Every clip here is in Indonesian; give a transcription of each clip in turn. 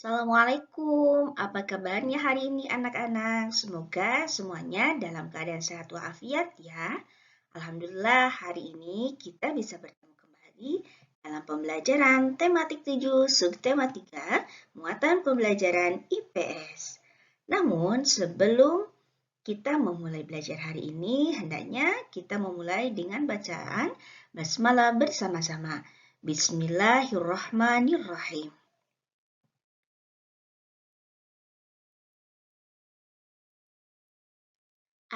Assalamualaikum, apa kabarnya hari ini anak-anak? Semoga semuanya dalam keadaan sehat walafiat ya. Alhamdulillah hari ini kita bisa bertemu kembali dalam pembelajaran tematik 7 subtema 3 muatan pembelajaran IPS. Namun sebelum kita memulai belajar hari ini, hendaknya kita memulai dengan bacaan basmalah bersama-sama. Bismillahirrahmanirrahim.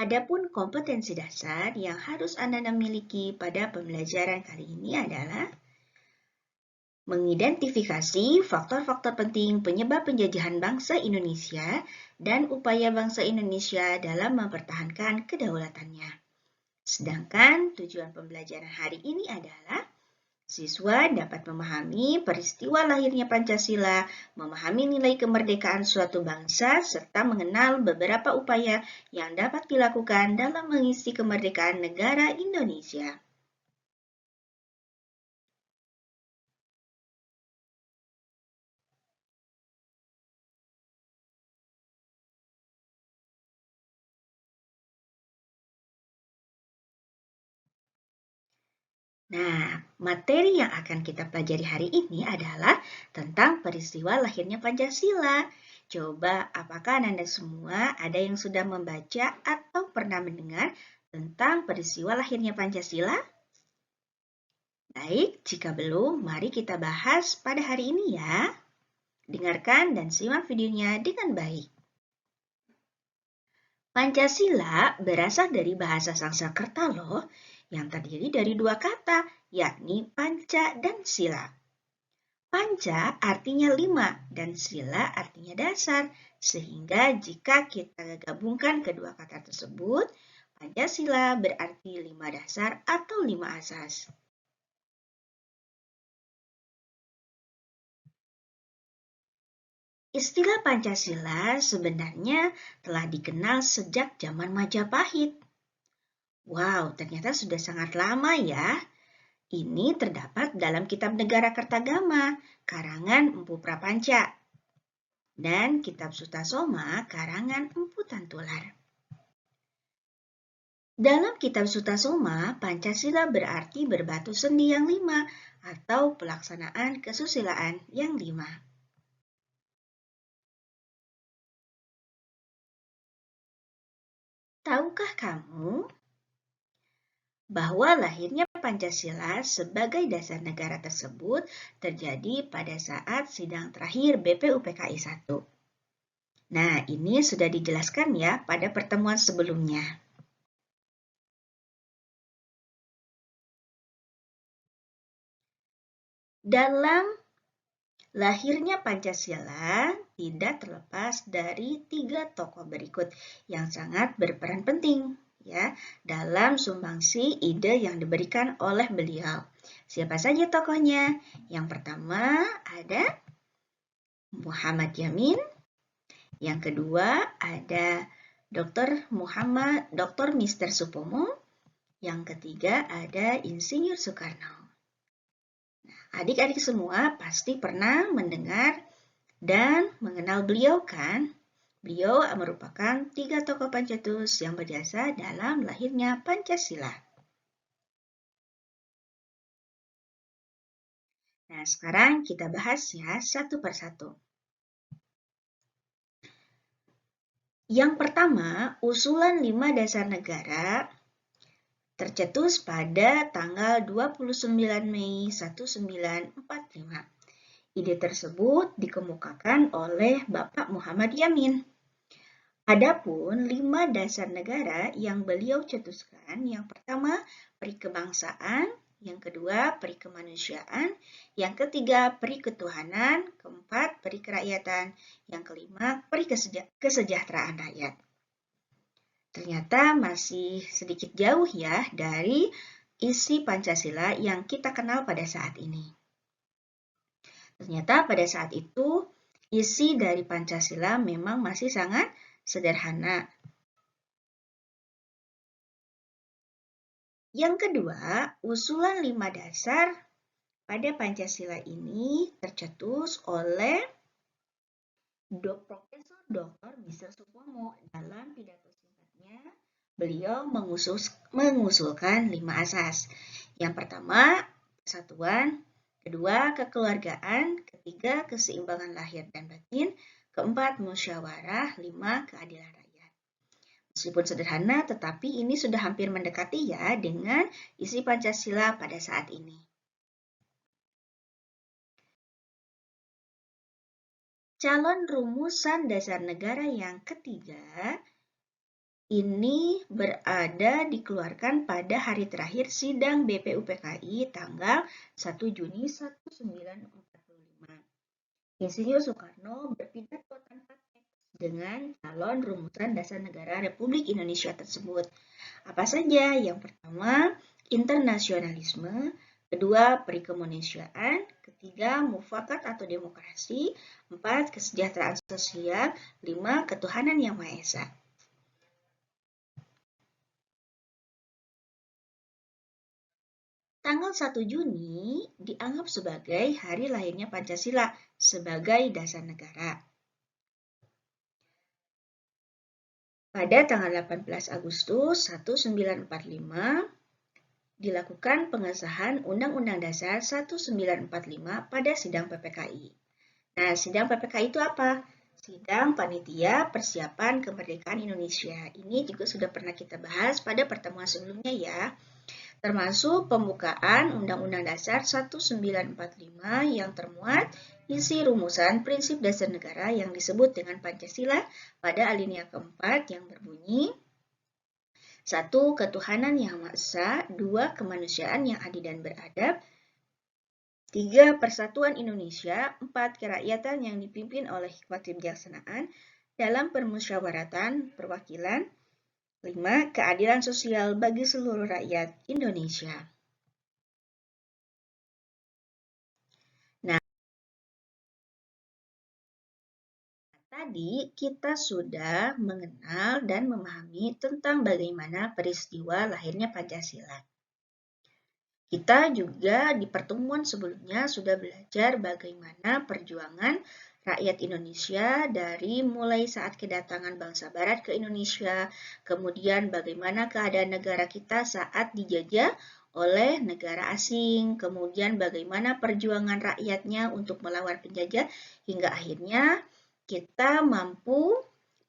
Adapun kompetensi dasar yang harus Anda miliki pada pembelajaran kali ini adalah mengidentifikasi faktor-faktor penting penyebab penjajahan bangsa Indonesia dan upaya bangsa Indonesia dalam mempertahankan kedaulatannya. Sedangkan tujuan pembelajaran hari ini adalah siswa dapat memahami peristiwa lahirnya Pancasila, memahami nilai kemerdekaan suatu bangsa, serta mengenal beberapa upaya yang dapat dilakukan dalam mengisi kemerdekaan negara Indonesia. Nah, materi yang akan kita pelajari hari ini adalah tentang peristiwa lahirnya Pancasila. Coba, apakah Anda semua ada yang sudah membaca atau pernah mendengar tentang peristiwa lahirnya Pancasila? Baik, jika belum, mari kita bahas pada hari ini ya. Dengarkan dan simak videonya dengan baik. Pancasila berasal dari bahasa Sanskerta loh, yang terdiri dari dua kata, yakni panca dan sila. Panca artinya 5 dan sila artinya dasar, sehingga jika kita gabungkan kedua kata tersebut, Pancasila berarti 5 dasar atau 5 asas. Istilah Pancasila sebenarnya telah dikenal sejak zaman Majapahit. Wow, ternyata sudah sangat lama ya. Ini terdapat dalam Kitab Negara Kertagama, karangan Empu Prapanca, dan Kitab Sutasoma, karangan Empu Tantular. Dalam Kitab Sutasoma, Pancasila berarti berbatu sendi yang 5 atau pelaksanaan kesusilaan yang 5. Tahukah kamu bahwa lahirnya Pancasila sebagai dasar negara tersebut terjadi pada saat sidang terakhir BPUPKI 1. Nah, ini sudah dijelaskan ya pada pertemuan sebelumnya. Dalam lahirnya Pancasila tidak terlepas dari 3 tokoh berikut yang sangat berperan penting ya dalam sumbangsi ide yang diberikan oleh beliau. Siapa saja tokohnya? Yang pertama ada Muhammad Yamin, yang kedua ada Dr. Mr. Supomo, yang ketiga ada Insinyur Soekarno. Adik-adik semua pasti pernah mendengar dan mengenal beliau kan? Beliau merupakan 3 tokoh pencetus yang berjasa dalam lahirnya Pancasila. Nah, sekarang kita bahas ya satu persatu. Yang pertama, usulan 5 dasar negara tercetus pada tanggal 29 Mei 1945. Ide tersebut dikemukakan oleh Bapak Muhammad Yamin. Adapun 5 dasar negara yang beliau cetuskan, yang pertama peri kebangsaan, yang kedua peri kemanusiaan, yang ketiga peri ketuhanan, keempat peri kerakyatan, yang kelima peri kesejahteraan rakyat. Ternyata masih sedikit jauh ya dari isi Pancasila yang kita kenal pada saat ini. Ternyata pada saat itu isi dari Pancasila memang masih sangat sederhana. Yang kedua, usulan 5 dasar pada Pancasila ini tercetus oleh Profesor Dr. Bisa Supomo dalam pidato singkatnya, beliau mengusulkan 5 asas. Yang pertama, persatuan, kedua, kekeluargaan, ketiga, keseimbangan lahir dan batin, keempat, musyawarah, 5, keadilan rakyat. Meskipun sederhana, tetapi ini sudah hampir mendekati ya dengan isi Pancasila pada saat ini. Calon rumusan dasar negara yang ketiga ini berada dikeluarkan pada hari terakhir sidang BPUPKI tanggal 1 Juni 1945. Insinyur Soekarno berpidato tanpa teks dengan calon rumusan dasar negara Republik Indonesia tersebut. Apa saja? Yang pertama, internasionalisme, kedua, perikemanusiaan, ketiga, mufakat atau demokrasi, 4, kesejahteraan sosial, 5, ketuhanan yang Maha Esa. Tanggal 1 Juni dianggap sebagai hari lahirnya Pancasila sebagai dasar negara. Pada tanggal 18 Agustus 1945, dilakukan pengesahan Undang-Undang Dasar 1945 pada sidang PPKI. Nah, sidang PPKI itu apa? Sidang Panitia Persiapan Kemerdekaan Indonesia. Ini juga sudah pernah kita bahas pada pertemuan sebelumnya ya. Termasuk pembukaan Undang-Undang Dasar 1945 yang termuat isi rumusan prinsip dasar negara yang disebut dengan Pancasila pada alinea keempat yang berbunyi 1. Ketuhanan yang Maha Esa, 2. Kemanusiaan yang adil dan beradab, 3. Persatuan Indonesia, 4. Kerakyatan yang dipimpin oleh hikmat kebijaksanaan dalam permusyawaratan perwakilan, 5. Keadilan sosial bagi seluruh rakyat Indonesia. Nah, tadi kita sudah mengenal dan memahami tentang bagaimana peristiwa lahirnya Pancasila. Kita juga di pertemuan sebelumnya sudah belajar bagaimana perjuangan rakyat Indonesia dari mulai saat kedatangan bangsa Barat ke Indonesia, kemudian bagaimana keadaan negara kita saat dijajah oleh negara asing, kemudian bagaimana perjuangan rakyatnya untuk melawan penjajah, hingga akhirnya kita mampu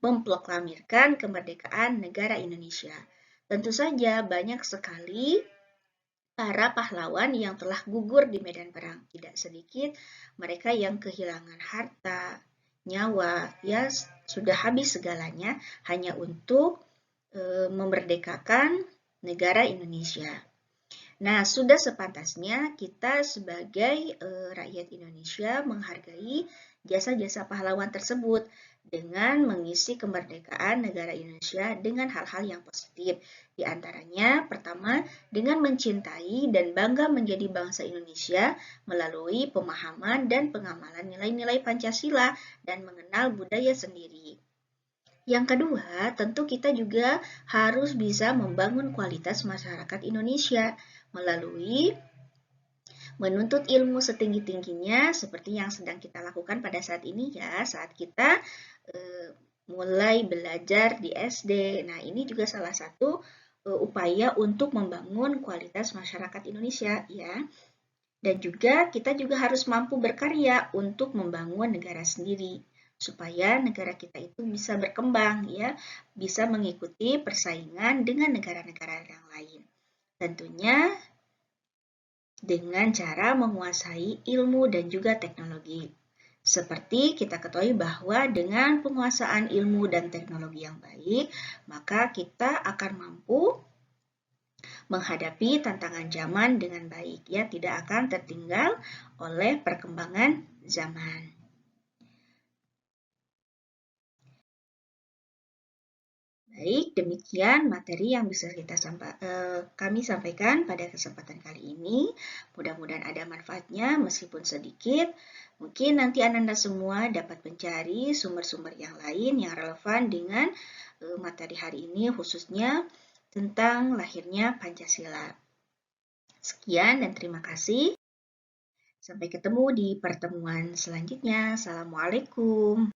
memproklamirkan kemerdekaan negara Indonesia. Tentu saja banyak sekali para pahlawan yang telah gugur di medan perang. Tidak sedikit mereka yang kehilangan harta, nyawa, ya sudah habis segalanya hanya untuk memerdekakan negara Indonesia. Nah, sudah sepantasnya kita sebagai rakyat Indonesia menghargai jasa-jasa pahlawan tersebut dengan mengisi kemerdekaan negara Indonesia dengan hal-hal yang positif. Di antaranya, pertama, dengan mencintai dan bangga menjadi bangsa Indonesia melalui pemahaman dan pengamalan nilai-nilai Pancasila dan mengenal budaya sendiri. Yang kedua, tentu kita juga harus bisa membangun kualitas masyarakat Indonesia melalui menuntut ilmu setinggi-tingginya seperti yang sedang kita lakukan pada saat ini ya, saat kita mulai belajar di SD. Nah, ini juga salah satu upaya untuk membangun kualitas masyarakat Indonesia ya. Dan juga kita juga harus mampu berkarya untuk membangun negara sendiri supaya negara kita itu bisa berkembang ya, bisa mengikuti persaingan dengan negara-negara yang lain. Tentunya dengan cara menguasai ilmu dan juga teknologi. Seperti kita ketahui bahwa dengan penguasaan ilmu dan teknologi yang baik, maka kita akan mampu menghadapi tantangan zaman dengan baik, ya tidak akan tertinggal oleh perkembangan zaman. Baik, demikian materi yang bisa kami sampaikan pada kesempatan kali ini. Mudah-mudahan ada manfaatnya meskipun sedikit. Mungkin nanti Anda semua dapat mencari sumber-sumber yang lain yang relevan dengan materi hari ini, khususnya tentang lahirnya Pancasila. Sekian dan terima kasih. Sampai ketemu di pertemuan selanjutnya. Assalamualaikum.